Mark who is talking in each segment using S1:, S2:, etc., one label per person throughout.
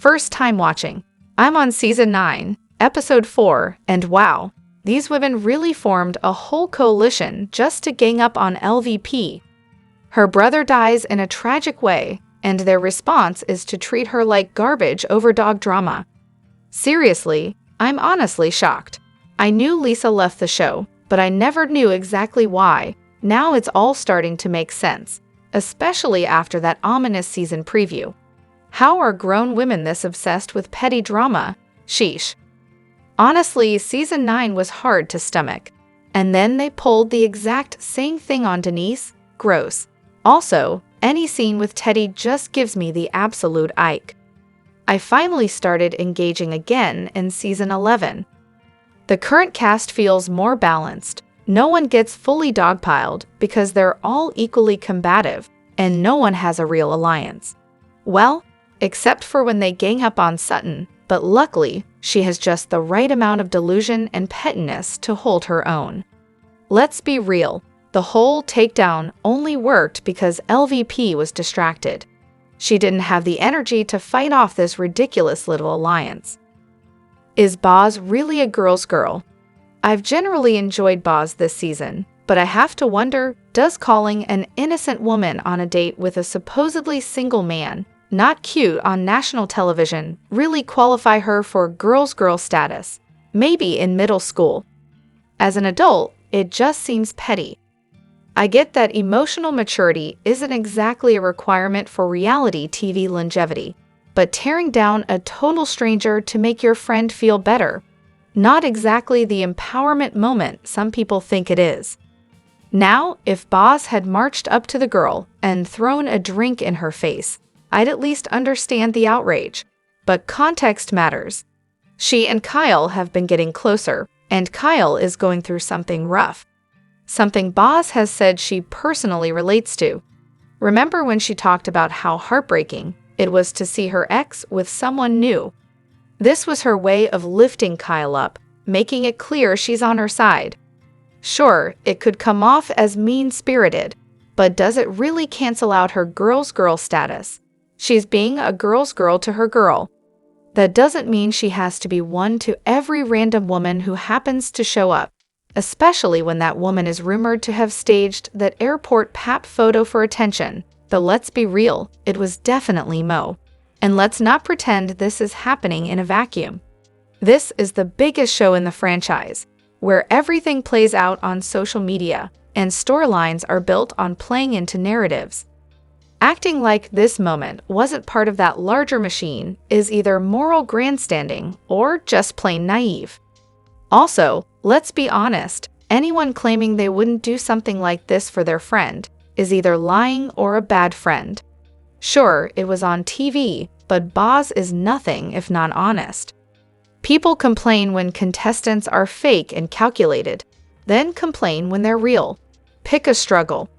S1: First time watching. I'm on season 9, episode 4, and wow, these women really formed a whole coalition just to gang up on LVP. Her brother dies in a tragic way, and their response is to treat her like garbage over dog drama. Seriously, I'm honestly shocked. I knew Lisa left the show, but I never knew exactly why. Now it's all starting to make sense, especially after that ominous season preview. How are grown women this obsessed with petty drama? Sheesh. Honestly, season 9 was hard to stomach. And then they pulled the exact same thing on Denise? Gross. Also, any scene with Teddy just gives me the absolute ick. I finally started engaging again in season 11. The current cast feels more balanced. No one gets fully dogpiled because they're all equally combative, and no one has a real alliance. Well, except for when they gang up on Sutton, but luckily, she has just the right amount of delusion and pettiness to hold her own. Let's be real, the whole takedown only worked because LVP was distracted. She didn't have the energy to fight off this ridiculous little alliance. Is Boz really a girl's girl? I've generally enjoyed Boz this season, but I have to wonder, does calling an innocent woman on a date with a supposedly single man, not cute on national television, really qualify her for girl's girl status? Maybe in middle school. As an adult, it just seems petty. I get that emotional maturity isn't exactly a requirement for reality TV longevity, but tearing down a total stranger to make your friend feel better, not exactly the empowerment moment some people think it is. Now, if Boz had marched up to the girl and thrown a drink in her face, I'd at least understand the outrage. But context matters. She and Kyle have been getting closer, and Kyle is going through something rough. Something Boz has said she personally relates to. Remember when she talked about how heartbreaking it was to see her ex with someone new? This was her way of lifting Kyle up, making it clear she's on her side. Sure, it could come off as mean-spirited, but does it really cancel out her girl's girl status? She's being a girl's girl to her girl. That doesn't mean she has to be one to every random woman who happens to show up, especially when that woman is rumored to have staged that airport pap photo for attention. Though let's be real, it was definitely Mo. And let's not pretend this is happening in a vacuum. This is the biggest show in the franchise, where everything plays out on social media, and storylines are built on playing into narratives. Acting like this moment wasn't part of that larger machine is either moral grandstanding or just plain naive. Also, let's be honest, anyone claiming they wouldn't do something like this for their friend is either lying or a bad friend. Sure, it was on TV, but Boz is nothing if not honest. People complain when contestants are fake and calculated, then complain when they're real. Pick a struggle.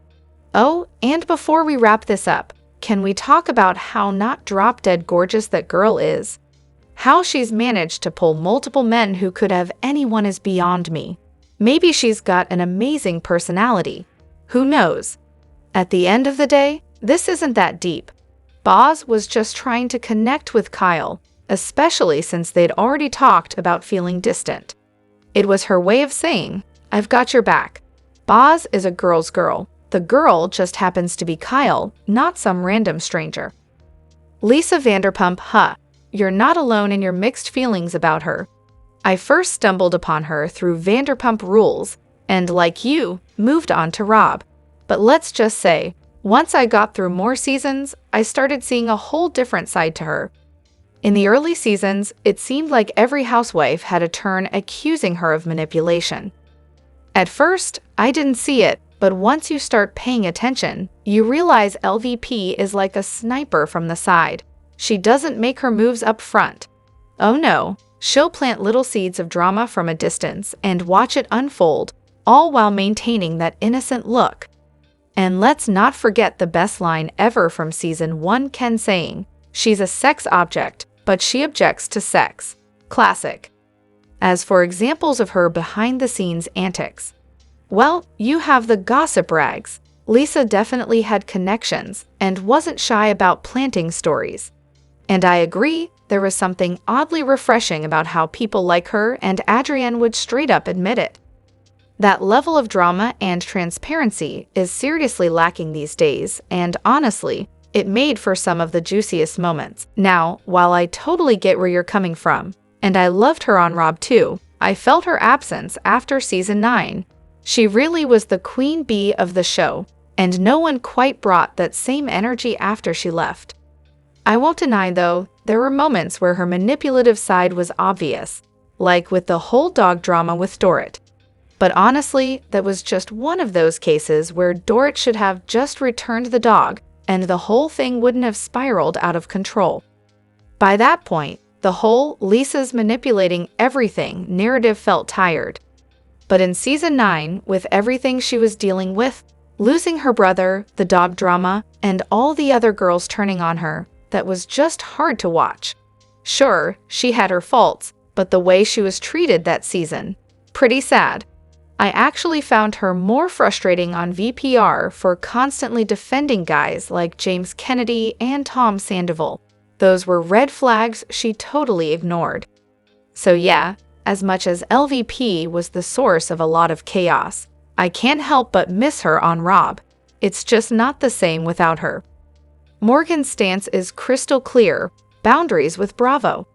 S1: Oh, and before we wrap this up, can we talk about how not drop-dead gorgeous that girl is? How she's managed to pull multiple men who could have anyone is beyond me. Maybe she's got an amazing personality. Who knows? At the end of the day, this isn't that deep. Boz was just trying to connect with Kyle, especially since they'd already talked about feeling distant. It was her way of saying, I've got your back. Boz is a girl's girl. The girl just happens to be Kyle, not some random stranger. Lisa Vanderpump, you're not alone in your mixed feelings about her. I first stumbled upon her through Vanderpump Rules, and like you, moved on to RHOBH. But let's just say, once I got through more seasons, I started seeing a whole different side to her. In the early seasons, it seemed like every housewife had a turn accusing her of manipulation. At first, I didn't see it, but once you start paying attention, you realize LVP is like a sniper from the side. She doesn't make her moves up front. Oh no, she'll plant little seeds of drama from a distance and watch it unfold, all while maintaining that innocent look. And let's not forget the best line ever from season 1, Ken saying, she's a sex object, but she objects to sex. Classic. As for examples of her behind-the-scenes antics, well, you have the gossip rags. Lisa definitely had connections and wasn't shy about planting stories. And I agree, there was something oddly refreshing about how people like her and Adrienne would straight up admit it. That level of drama and transparency is seriously lacking these days, and honestly, it made for some of the juiciest moments. Now, while I totally get where you're coming from, and I loved her on RHOBH too, I felt her absence after season 9. She really was the queen bee of the show, and no one quite brought that same energy after she left. I won't deny, though, there were moments where her manipulative side was obvious, like with the whole dog drama with Dorit. But honestly, that was just one of those cases where Dorit should have just returned the dog, and the whole thing wouldn't have spiraled out of control. By that point, the whole Lisa's manipulating everything narrative felt tired. But in season 9, with everything she was dealing with, losing her brother, the dog drama, and all the other girls turning on her, that was just hard to watch. Sure, she had her faults, but the way she was treated that season, pretty sad. I actually found her more frustrating on VPR for constantly defending guys like James Kennedy and Tom Sandoval. Those were red flags she totally ignored. So yeah, as much as LVP was the source of a lot of chaos, I can't help but miss her on RHOBH. It's just not the same without her. Morgan's stance is crystal clear: boundaries with Bravo.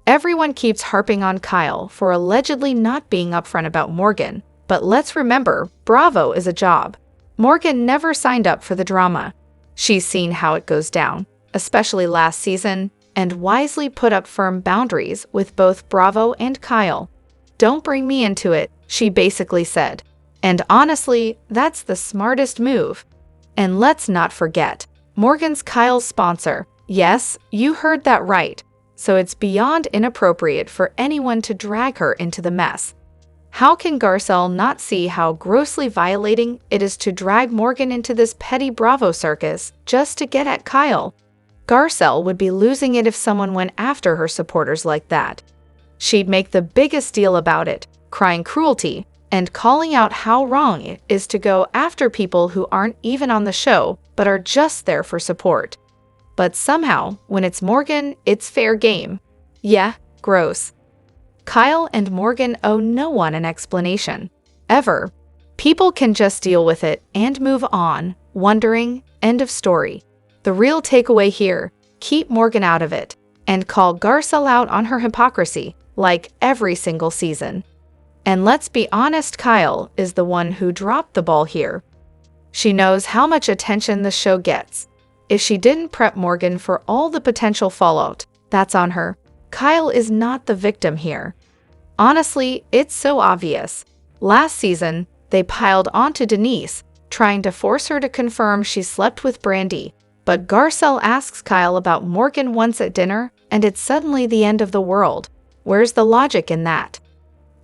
S1: Everyone keeps harping on Kyle for allegedly not being upfront about Morgan, but let's remember, Bravo is a job. Morgan never signed up for the drama. She's seen how it goes down, especially last season, and wisely put up firm boundaries with both Bravo and Kyle. "Don't bring me into it," she basically said. And honestly, that's the smartest move. And let's not forget, Morgan's Kyle's sponsor. Yes, you heard that right. So it's beyond inappropriate for anyone to drag her into the mess. How can Garcelle not see how grossly violating it is to drag Morgan into this petty Bravo circus just to get at Kyle? Garcelle would be losing it if someone went after her supporters like that. She'd make the biggest deal about it, crying cruelty, and calling out how wrong it is to go after people who aren't even on the show but are just there for support. But somehow, when it's Morgan, it's fair game. Yeah, gross. Kyle and Morgan owe no one an explanation. Ever. People can just deal with it and move on, wondering, end of story. The real takeaway here, keep Morgan out of it, and call Garcelle out on her hypocrisy, like every single season. And let's be honest, Kyle is the one who dropped the ball here. She knows how much attention the show gets. If she didn't prep Morgan for all the potential fallout, that's on her. Kyle is not the victim here. Honestly, it's so obvious. Last season, they piled onto Denise, trying to force her to confirm she slept with Brandy. But Garcelle asks Kyle about Morgan once at dinner, and it's suddenly the end of the world. Where's the logic in that?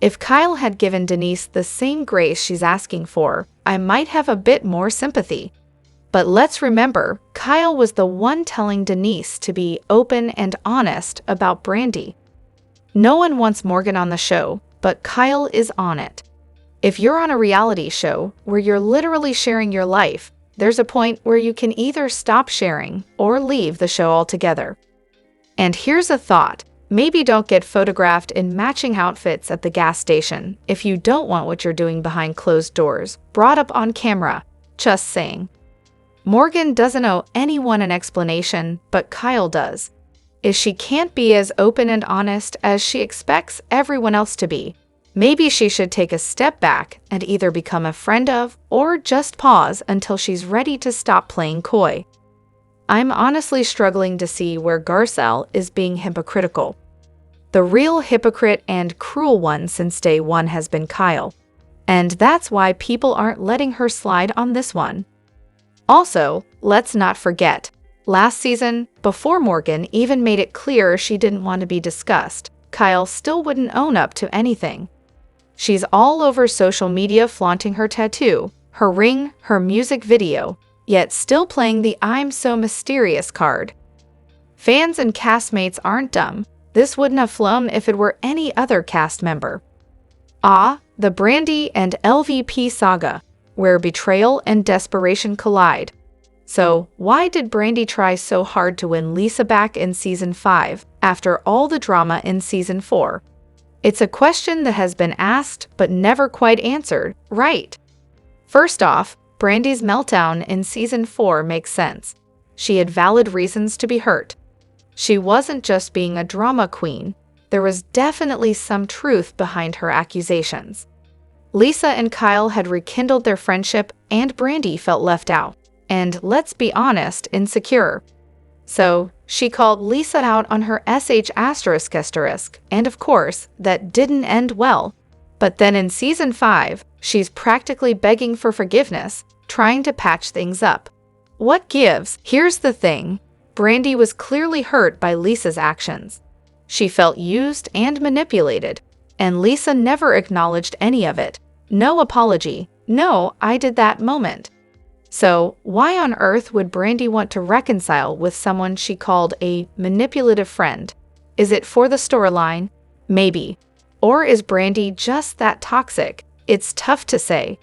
S1: If Kyle had given Denise the same grace she's asking for, I might have a bit more sympathy. But let's remember, Kyle was the one telling Denise to be open and honest about Brandy. No one wants Morgan on the show, but Kyle is on it. If you're on a reality show where you're literally sharing your life, there's a point where you can either stop sharing or leave the show altogether. And here's a thought. Maybe don't get photographed in matching outfits at the gas station if you don't want what you're doing behind closed doors brought up on camera. Just saying. Morgan doesn't owe anyone an explanation, but Kyle does. If she can't be as open and honest as she expects everyone else to be, maybe she should take a step back and either become a friend of or just pause until she's ready to stop playing coy. I'm honestly struggling to see where Garcelle is being hypocritical. The real hypocrite and cruel one since day one has been Kyle. And that's why people aren't letting her slide on this one. Also, let's not forget, last season, before Morgan even made it clear she didn't want to be discussed, Kyle still wouldn't own up to anything. She's all over social media flaunting her tattoo, her ring, her music video, yet still playing the "I'm so mysterious" card. Fans and castmates aren't dumb. This wouldn't have flown if it were any other cast member. The Brandy and LVP saga, where betrayal and desperation collide. So, why did Brandi try so hard to win Lisa back in Season 5 after all the drama in Season 4? It's a question that has been asked but never quite answered, right? First off, Brandi's meltdown in Season 4 makes sense. She had valid reasons to be hurt. She wasn't just being a drama queen. There was definitely some truth behind her accusations. Lisa and Kyle had rekindled their friendship and Brandi felt left out. And let's be honest, insecure. So, she called Lisa out on her sh***, and of course, that didn't end well. But then in Season 5, she's practically begging for forgiveness, trying to patch things up. What gives? Here's the thing. Brandi was clearly hurt by Lisa's actions. She felt used and manipulated, and Lisa never acknowledged any of it. No apology, no "I did that" moment. So, why on earth would Brandi want to reconcile with someone she called a manipulative friend? Is it for the storyline? Maybe. Or is Brandi just that toxic? It's tough to say.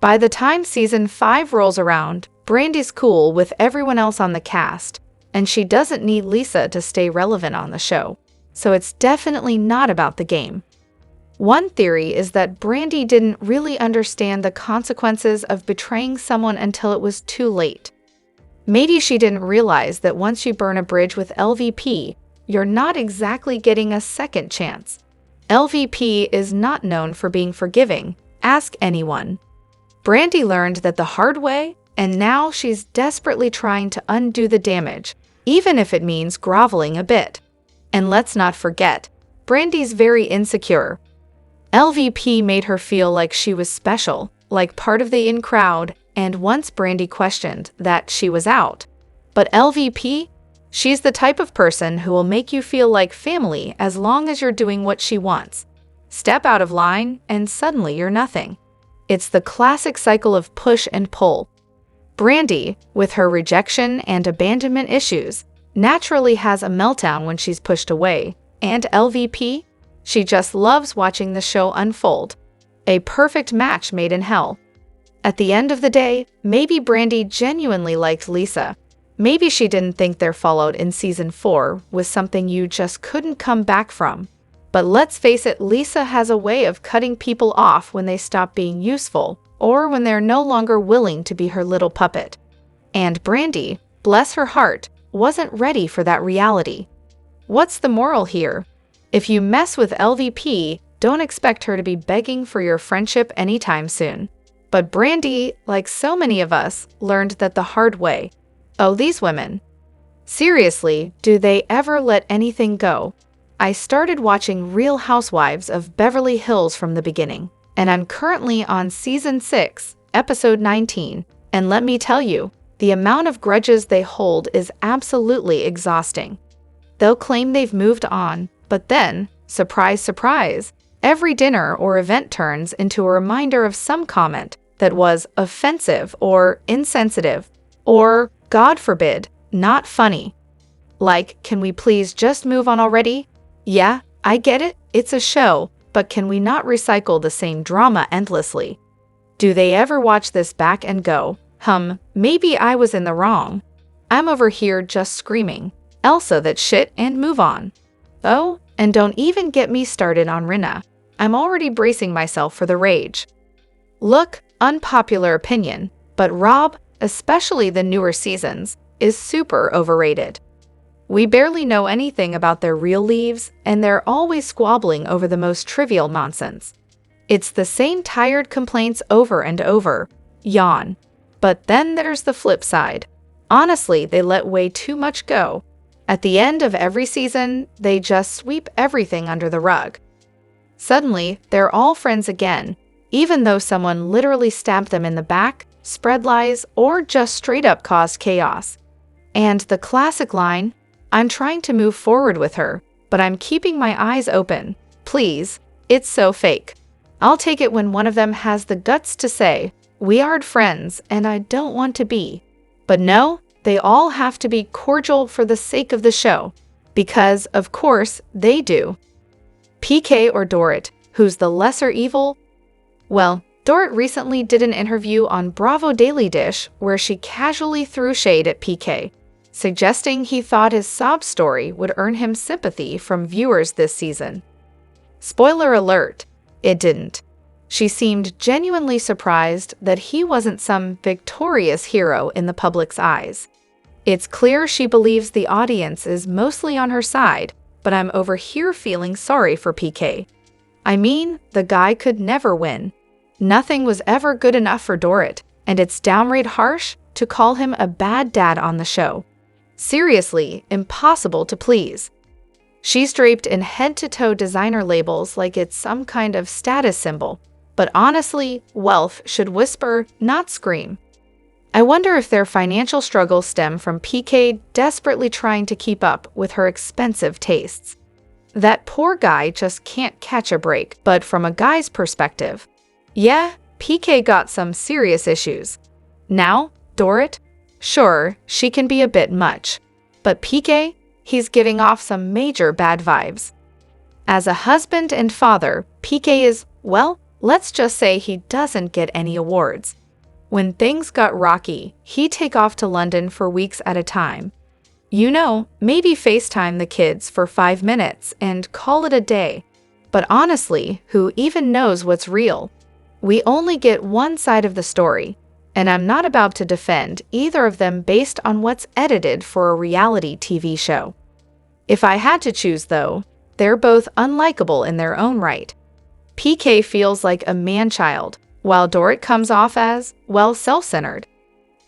S1: By the time Season 5 rolls around, Brandi's cool with everyone else on the cast, and she doesn't need Lisa to stay relevant on the show. So it's definitely not about the game. One theory is that Brandi didn't really understand the consequences of betraying someone until it was too late. Maybe she didn't realize that once you burn a bridge with LVP, you're not exactly getting a second chance. LVP is not known for being forgiving. Ask anyone. Brandi learned that the hard way, and now she's desperately trying to undo the damage, even if it means groveling a bit. And let's not forget, Brandi's very insecure. LVP made her feel like she was special, like part of the in crowd, and once Brandi questioned that, she was out. But LVP? She's the type of person who will make you feel like family as long as you're doing what she wants. Step out of line, and suddenly you're nothing. It's the classic cycle of push and pull. Brandi, with her rejection and abandonment issues, naturally has a meltdown when she's pushed away, and LVP? She just loves watching the show unfold. A perfect match made in hell. At the end of the day, maybe Brandi genuinely liked Lisa. Maybe she didn't think their fallout in Season 4 was something you just couldn't come back from. But let's face it, Lisa has a way of cutting people off when they stop being useful, or when they're no longer willing to be her little puppet. And Brandi, bless her heart, wasn't ready for that reality. What's the moral here? If you mess with LVP, don't expect her to be begging for your friendship anytime soon. But Brandi, like so many of us, learned that the hard way. Oh, these women. Seriously, do they ever let anything go? I started watching Real Housewives of Beverly Hills from the beginning, and I'm currently on Season 6, Episode 19, and let me tell you, the amount of grudges they hold is absolutely exhausting. They'll claim they've moved on, but then, surprise, surprise, every dinner or event turns into a reminder of some comment that was offensive or insensitive, or, God forbid, not funny. Like, can we please just move on already? Yeah, I get it, it's a show, but can we not recycle the same drama endlessly? Do they ever watch this back and go, maybe I was in the wrong. I'm over here just screaming, Elsa that shit, and move on. Oh, and don't even get me started on Rinna. I'm already bracing myself for the rage. Look, unpopular opinion, but RHOBH, especially the newer seasons, is super overrated. We barely know anything about their real lives, and they're always squabbling over the most trivial nonsense. It's the same tired complaints over and over. Yawn. But then there's the flip side. Honestly, they let way too much go. At the end of every season, they just sweep everything under the rug. Suddenly, they're all friends again, even though someone literally stabbed them in the back, spread lies, or just straight up caused chaos. And the classic line, I'm trying to move forward with her, but I'm keeping my eyes open. Please, it's so fake. I'll take it when one of them has the guts to say, we aren't friends and I don't want to be. But no, they all have to be cordial for the sake of the show, because, of course, they do. PK or Dorit, who's the lesser evil? Well, Dorit recently did an interview on Bravo Daily Dish where she casually threw shade at PK, suggesting he thought his sob story would earn him sympathy from viewers this season. Spoiler alert, it didn't. She seemed genuinely surprised that he wasn't some victorious hero in the public's eyes. It's clear she believes the audience is mostly on her side, but I'm over here feeling sorry for PK. I mean, the guy could never win. Nothing was ever good enough for Dorit, and it's downright harsh to call him a bad dad on the show. Seriously, impossible to please. She's draped in head-to-toe designer labels like it's some kind of status symbol, but honestly, wealth should whisper, not scream. I wonder if their financial struggles stem from PK desperately trying to keep up with her expensive tastes. That poor guy just can't catch a break, but from a guy's perspective, yeah, PK got some serious issues. Now, Dorit? Sure, she can be a bit much. But PK? He's giving off some major bad vibes. As a husband and father, PK is, well, let's just say he doesn't get any awards. When things got rocky, he'd take off to London for weeks at a time. You know, maybe FaceTime the kids for 5 minutes and call it a day. But honestly, who even knows what's real? We only get one side of the story, and I'm not about to defend either of them based on what's edited for a reality TV show. If I had to choose, though, they're both unlikable in their own right. PK feels like a man-child, while Dorit comes off as, well, self-centered.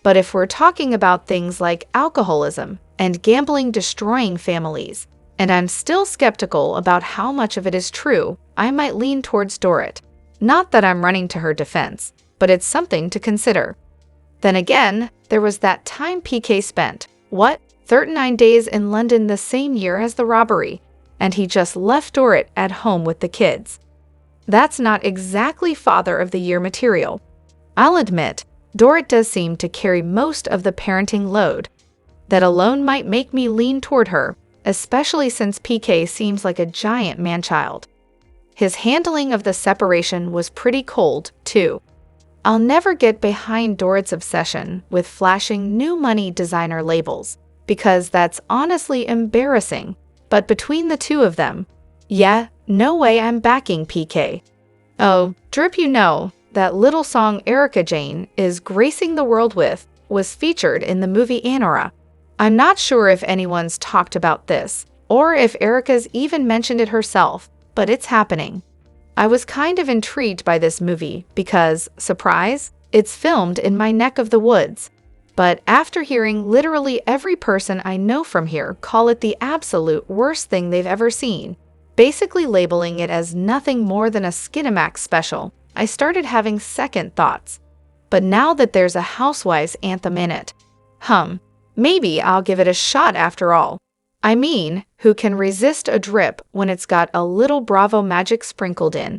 S1: But if we're talking about things like alcoholism and gambling destroying families, and I'm still skeptical about how much of it is true, I might lean towards Dorit. Not that I'm running to her defense, but it's something to consider. Then again, there was that time PK spent, 39 days in London the same year as the robbery, and he just left Dorit at home with the kids. That's not exactly Father of the Year material. I'll admit, Dorit does seem to carry most of the parenting load. That alone might make me lean toward her, especially since PK seems like a giant man-child. His handling of the separation was pretty cold, too. I'll never get behind Dorit's obsession with flashing new money designer labels, because that's honestly embarrassing. But between the two of them, yeah, no way I'm backing PK. Oh, Drip, you know, that little song Erika Jane is gracing the world with was featured in the movie Anora. I'm not sure if anyone's talked about this, or if Erika's even mentioned it herself, but it's happening. I was kind of intrigued by this movie because, surprise, it's filmed in my neck of the woods. But after hearing literally every person I know from here call it the absolute worst thing they've ever seen, basically labeling it as nothing more than a Skinamax special, I started having second thoughts. But now that there's a Housewives anthem in it, maybe I'll give it a shot after all. I mean, who can resist a drip when it's got a little Bravo magic sprinkled in?